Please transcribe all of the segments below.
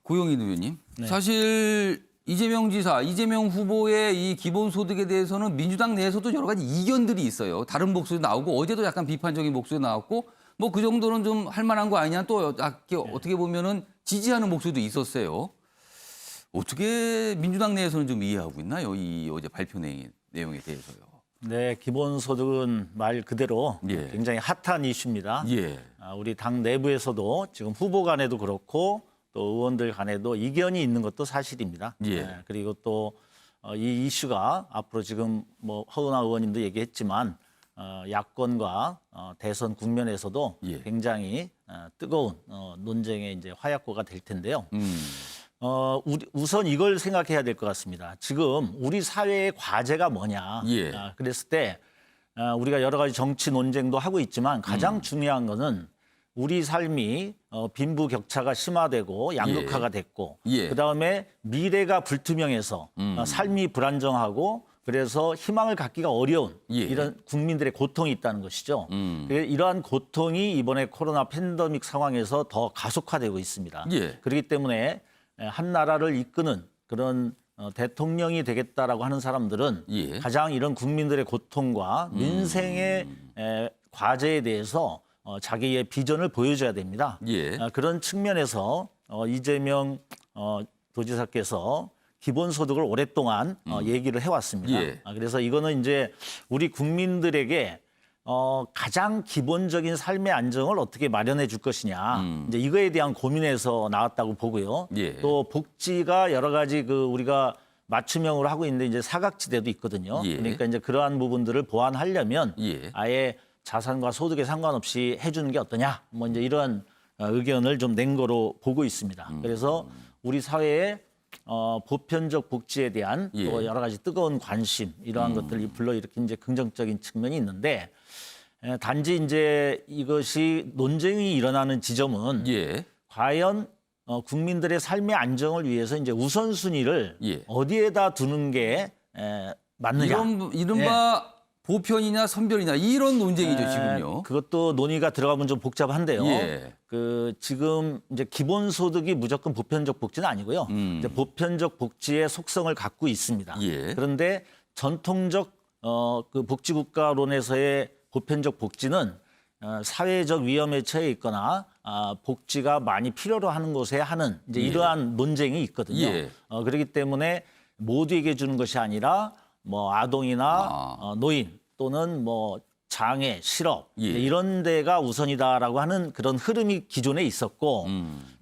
고영인 의원님, 네. 사실 이재명 지사, 이재명 후보의 이 기본소득에 대해서는 민주당 내에서도 여러 가지 이견들이 있어요. 다른 목소리 나오고 어제도 약간 비판적인 목소리 나왔고 뭐 그 정도는 좀 할 만한 거 아니냐 또 어떻게 보면은 지지하는 목소리도 있었어요. 어떻게 민주당 내에서는 좀 이해하고 있나요? 이 어제 발표 내용에 대해서요. 네, 기본소득은 말 그대로 예. 굉장히 핫한 이슈입니다. 예. 우리 당 내부에서도 지금 후보 간에도 그렇고 또 의원들 간에도 이견이 있는 것도 사실입니다. 예. 그리고 또 이 이슈가 앞으로 지금 뭐 허은하 의원님도 얘기했지만 야권과 대선 국면에서도 예. 굉장히 뜨거운 논쟁의 이제 화약고가 될 텐데요. 우선 이걸 생각해야 될 것 같습니다. 지금 우리 사회의 과제가 뭐냐. 예. 그랬을 때 우리가 여러 가지 정치 논쟁도 하고 있지만 가장 중요한 거는 우리 삶이 빈부격차가 심화되고 양극화가 됐고 예. 그다음에 미래가 불투명해서 삶이 불안정하고 그래서 희망을 갖기가 어려운 예. 이런 국민들의 고통이 있다는 것이죠. 이러한 고통이 이번에 코로나 팬데믹 상황에서 더 가속화되고 있습니다. 예. 그렇기 때문에 한 나라를 이끄는 그런 대통령이 되겠다라고 하는 사람들은 예. 가장 이런 국민들의 고통과 민생의 과제에 대해서 자기의 비전을 보여줘야 됩니다. 예. 그런 측면에서 이재명 도지사께서 기본소득을 오랫동안 얘기를 해왔습니다. 예. 그래서 이거는 이제 우리 국민들에게 가장 기본적인 삶의 안정을 어떻게 마련해 줄 것이냐. 이제 이거에 대한 고민에서 나왔다고 보고요. 예. 또 복지가 여러 가지 우리가 맞춤형으로 하고 있는데 이제 사각지대도 있거든요. 예. 그러니까 이제 그러한 부분들을 보완하려면 예. 아예 자산과 소득에 상관없이 해주는 게 어떠냐. 뭐 이제 이런 의견을 좀 낸 거로 보고 있습니다. 그래서 우리 사회의 보편적 복지에 대한 예. 또 여러 가지 뜨거운 관심 이러한 것들이 불러일으킨 이제 긍정적인 측면이 있는데 단지 이제 이것이 논쟁이 일어나는 지점은 예. 과연 국민들의 삶의 안정을 위해서 이제 우선순위를 예. 어디에다 두는 게 맞느냐. 이른바 보편이냐 선별이냐 이런 논쟁이죠 지금요. 그것도 논의가 들어가면 좀 복잡한데요. 예. 지금 이제 기본소득이 무조건 보편적 복지는 아니고요. 이제 보편적 복지의 속성을 갖고 있습니다. 예. 그런데 전통적 그 복지국가론에서의 보편적 복지는 사회적 위험에 처해 있거나 복지가 많이 필요로 하는 곳에 하는 이제 이러한 논쟁이 있거든요. 예. 그렇기 때문에 모두에게 주는 것이 아니라 뭐 아동이나 노인 또는 뭐 장애, 실업 예. 이런 데가 우선이다라고 하는 그런 흐름이 기존에 있었고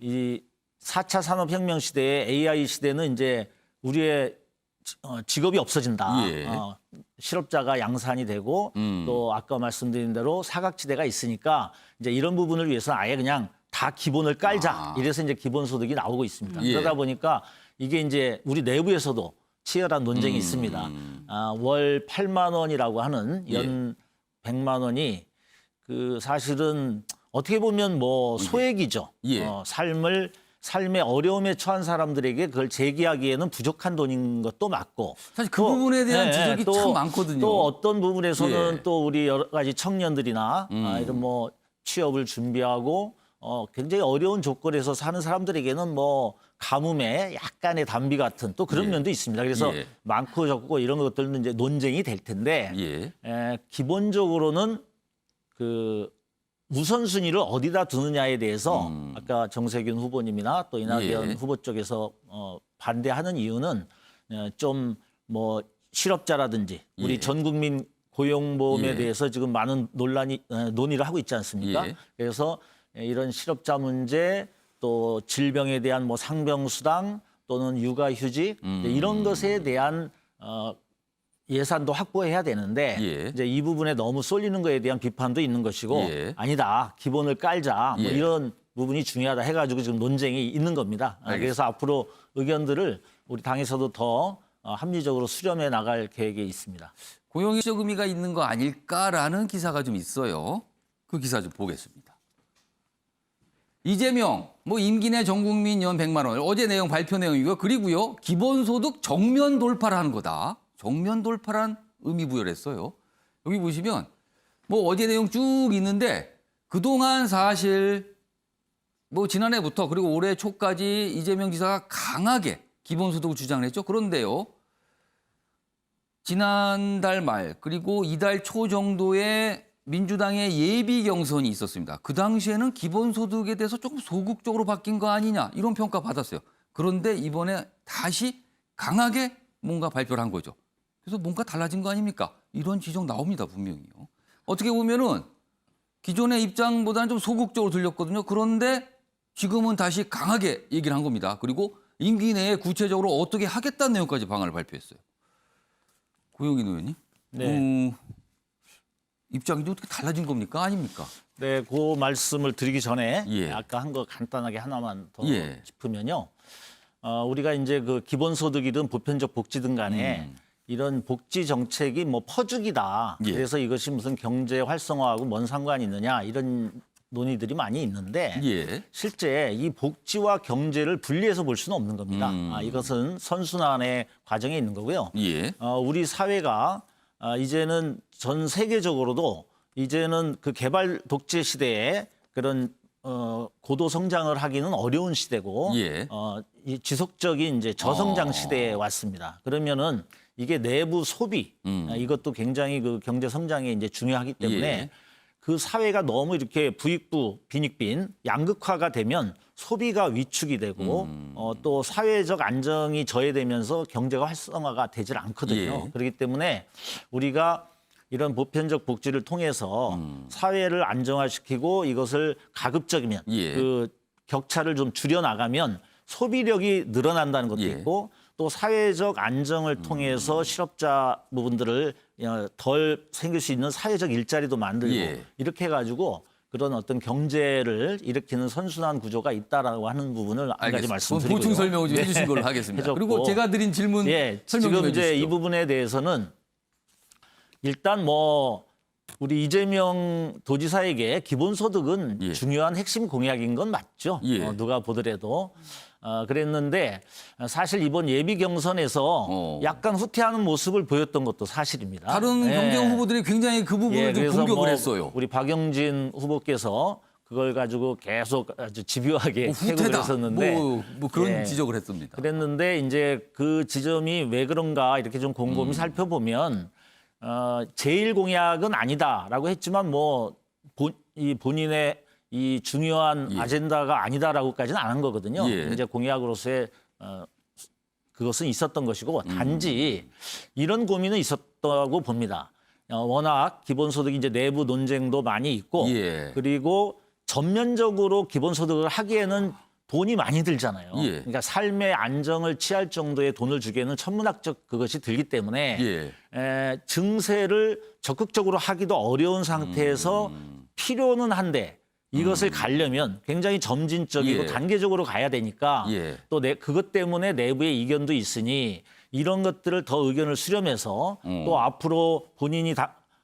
이 4차 산업혁명 시대의 AI 시대는 이제 우리의 직업이 없어진다. 예. 실업자가 양산이 되고 또 아까 말씀드린 대로 사각지대가 있으니까 이제 이런 부분을 위해서 아예 그냥 다 기본을 깔자. 이래서 이제 기본소득이 나오고 있습니다. 예. 그러다 보니까 이게 이제 우리 내부에서도 치열한 논쟁이 있습니다. 월 8만 원이라고 하는 연 100만 원이 사실은 어떻게 보면 뭐 소액이죠. 예. 삶의 어려움에 처한 사람들에게 그걸 제기하기에는 부족한 돈인 것도 맞고 사실 그 부분에 대한 지적이 참 많거든요. 또 어떤 부분에서는 예. 또 우리 여러 가지 청년들이나 이런 뭐 취업을 준비하고 굉장히 어려운 조건에서 사는 사람들에게는 뭐 가뭄에 약간의 단비 같은 또 그런 면도 있습니다. 그래서 예. 많고 적고 이런 것들은 이제 논쟁이 될 텐데 예. 기본적으로는 우선순위를 어디다 두느냐에 대해서 아까 정세균 후보님이나 또 이낙연 예. 후보 쪽에서 반대하는 이유는 좀 뭐 실업자라든지 우리 예. 전 국민 고용보험에 예. 대해서 지금 많은 논의를 하고 있지 않습니까? 예. 그래서 이런 실업자 문제 또 질병에 대한 뭐 상병수당 또는 육아휴직 이런 것에 대한 예산도 확보해야 되는데 예. 이제 이 부분에 너무 쏠리는 거에 대한 비판도 있는 것이고 예. 아니다 기본을 깔자 뭐 예. 이런 부분이 중요하다 해가지고 지금 논쟁이 있는 겁니다. 그래서 앞으로 의견들을 우리 당에서도 더 합리적으로 수렴해 나갈 계획에 있습니다. 고용의적 의미가 있는 거 아닐까라는 기사가 좀 있어요. 그 기사 좀 보겠습니다. 이재명, 뭐 임기 내 전 국민 연 100만 원. 어제 내용 발표 내용이고요. 그리고요. 기본소득 정면 돌파라는 거다. 정면 돌파란 의미 부여를 했어요. 여기 보시면 뭐 어제 내용 쭉 있는데 그동안 사실 뭐 지난해부터 그리고 올해 초까지 이재명 지사가 강하게 기본소득을 주장을 했죠. 그런데요. 지난달 말 그리고 이달 초 정도에 민주당의 예비 경선이 있었습니다. 그 당시에는 기본소득에 대해서 조금 소극적으로 바뀐 거 아니냐 이런 평가 받았어요. 그런데 이번에 다시 강하게 뭔가 발표를 한 거죠. 그래서 뭔가 달라진 거 아닙니까? 이런 지적 나옵니다, 분명히요. 어떻게 보면은 기존의 입장보다는 좀 소극적으로 들렸거든요. 그런데 지금은 다시 강하게 얘기를 한 겁니다. 그리고 임기 내에 구체적으로 어떻게 하겠다는 내용까지 방안을 발표했어요. 고용인 의원님, 네. 입장이 어떻게 달라진 겁니까? 아닙니까? 네, 그 말씀을 드리기 전에 예. 아까 한 거 간단하게 하나만 더 예. 짚으면요. 우리가 이제 그 기본소득이든 보편적 복지든 간에 이런 복지 정책이 뭐 퍼주기다. 예. 그래서 이것이 무슨 경제 활성화하고 뭔 상관이 있느냐 이런 논의들이 많이 있는데 예. 실제 이 복지와 경제를 분리해서 볼 수는 없는 겁니다. 이것은 선순환의 과정에 있는 거고요. 예. 우리 사회가 이제는 전 세계적으로도 이제는 그 개발 독재 시대에 그런 고도 성장을 하기는 어려운 시대고 예. 이 지속적인 이제 저성장 시대에 왔습니다. 그러면은 이게 내부 소비 이것도 굉장히 그 경제 성장에 이제 중요하기 때문에 예. 그 사회가 너무 이렇게 부익부 빈익빈 양극화가 되면 소비가 위축이 되고 또 사회적 안정이 저해되면서 경제가 활성화가 되질 않거든요. 예. 그렇기 때문에 우리가 이런 보편적 복지를 통해서 사회를 안정화시키고 이것을 가급적이면 예. 그 격차를 좀 줄여 나가면 소비력이 늘어난다는 것도 예. 있고 또 사회적 안정을 통해서 실업자 부분들을 덜 생길 수 있는 사회적 일자리도 만들고 예. 이렇게 해가지고 그런 어떤 경제를 일으키는 선순환 구조가 있다라고 하는 부분을 한 가지 말씀드리고요. 보충 설명을 좀 네. 해주신 걸로 하겠습니다. 해줬고. 그리고 제가 드린 질문 예, 설명 좀 지금 이제 해주시죠. 이 부분에 대해서는 일단 뭐 우리 이재명 도지사에게 기본소득은 예. 중요한 핵심 공약인 건 맞죠. 예. 누가 보더라도. 그랬는데 사실 이번 예비 경선에서 약간 후퇴하는 모습을 보였던 것도 사실입니다. 다른 예. 경쟁 후보들이 굉장히 그 부분을 좀 그래서 공격을 뭐 했어요. 우리 박영진 후보께서 그걸 가지고 계속 아주 집요하게 태국을 후퇴다. 했었는데 뭐 그런 예. 지적을 했습니다. 그랬는데 이제 그 지점이 왜 그런가 이렇게 좀 곰곰이 살펴보면 제일 공약은 아니다라고 했지만 뭐 이 본인의 이 중요한 예. 아젠다가 아니다라고까지는 안 한 거거든요. 예. 이제 공약으로서의 그것은 있었던 것이고 단지 이런 고민은 있었다고 봅니다. 워낙 기본소득 이제 내부 논쟁도 많이 있고 예. 그리고 전면적으로 기본소득을 하기에는 돈이 많이 들잖아요. 예. 그러니까 삶의 안정을 취할 정도의 돈을 주기에는 천문학적 그것이 들기 때문에 예. 증세를 적극적으로 하기도 어려운 상태에서 필요는 한데 이것을 가려면 굉장히 점진적이고 예. 단계적으로 가야 되니까 예. 또 그것 때문에 내부의 이견도 있으니 이런 것들을 더 의견을 수렴해서 또 앞으로 본인이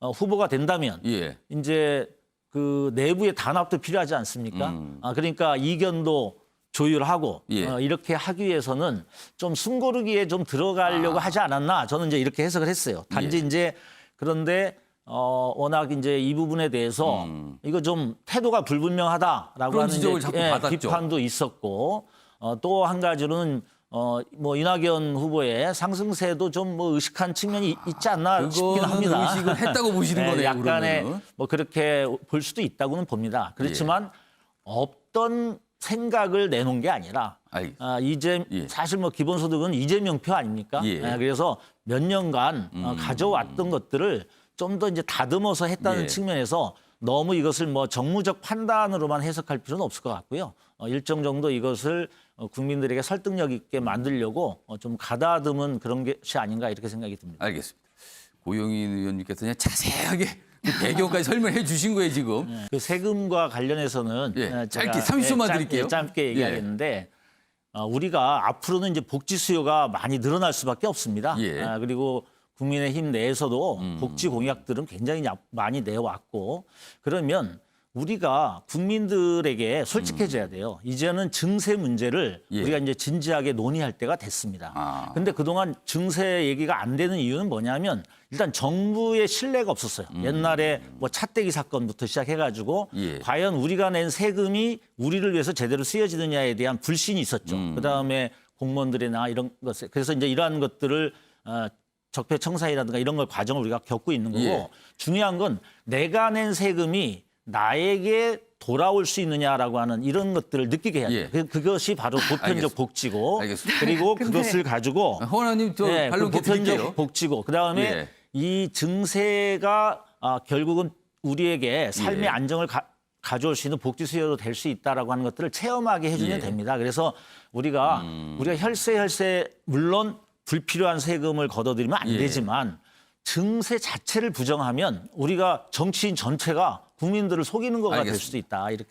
후보가 된다면 예. 이제 그 내부의 단합도 필요하지 않습니까? 그러니까 이견도 조율하고 예. 이렇게 하기 위해서는 좀 숨고르기에 좀 들어가려고 하지 않았나 저는 이제 이렇게 해석을 했어요. 단지 예. 이제 그런데 워낙 이제 이 부분에 대해서 이거 좀 태도가 불분명하다라고 그런 하는 지적을 이제, 자꾸 받았죠. 비판도 있었고 또 한 가지로는 뭐 이낙연 후보의 상승세도 좀 뭐 의식한 측면이 있지 않나 싶긴 그거는 합니다. 의식을 했다고 보시는 거네요. 약간의 그러면은. 뭐 그렇게 볼 수도 있다고는 봅니다. 그렇지만 없던 생각을 내놓은 게 아니라 알겠습니다. 예. 사실 뭐 기본소득은 이재명표 아닙니까? 예. 그래서 몇 년간 가져왔던 것들을 좀 더 이제 다듬어서 했다는 예. 측면에서 너무 이것을 뭐 정무적 판단으로만 해석할 필요는 없을 것 같고요. 일정 정도 이것을 국민들에게 설득력 있게 만들려고 좀 가다듬은 그런 것이 아닌가 이렇게 생각이 듭니다. 알겠습니다. 고영인 의원님께서 그냥 자세하게 그 배경까지 설명해 주신 거예요, 지금. 그 세금과 관련해서는 예, 제가 짧게 30초만 드릴게요. 짧게 얘기하겠는데 우리가 앞으로는 이제 복지 수요가 많이 늘어날 수밖에 없습니다. 예. 그리고 국민의힘 내에서도 복지 공약들은 굉장히 많이 내왔고 그러면 우리가 국민들에게 솔직해져야 돼요. 이제는 증세 문제를 예. 우리가 이제 진지하게 논의할 때가 됐습니다. 아. 근데 그동안 증세 얘기가 안 되는 이유는 뭐냐면 일단 정부의 신뢰가 없었어요. 옛날에 뭐 차떼기 사건부터 시작해가지고 예. 과연 우리가 낸 세금이 우리를 위해서 제대로 쓰여지느냐에 대한 불신이 있었죠. 그다음에 공무원들이나 이런 것에 그래서 이제 이러한 것들을 적폐청산이라든가 이런 걸 과정을 우리가 겪고 있는 거고 예. 중요한 건 내가 낸 세금이 나에게 돌아올 수 있느냐라고 하는 이런 것들을 느끼게 해야 돼요. 예. 그것이 바로 보편적 알겠습니다. 복지고 알겠습니다. 그리고 근데- 그것을 가지고 허원님 저 네, 반론 그 드릴게요. 보편적 복지고 그다음에 예. 이 증세가 결국은 우리에게 삶의 예. 안정을 가져올 수 있는 복지 수요도 될 수 있다라고 하는 것들을 체험하게 해주면 예. 됩니다. 그래서 우리가 혈세 물론 불필요한 세금을 걷어들이면 안 예. 되지만 증세 자체를 부정하면 우리가 정치인 전체가 국민들을 속이는 거가 될 알겠습니다. 수도 있다. 이렇게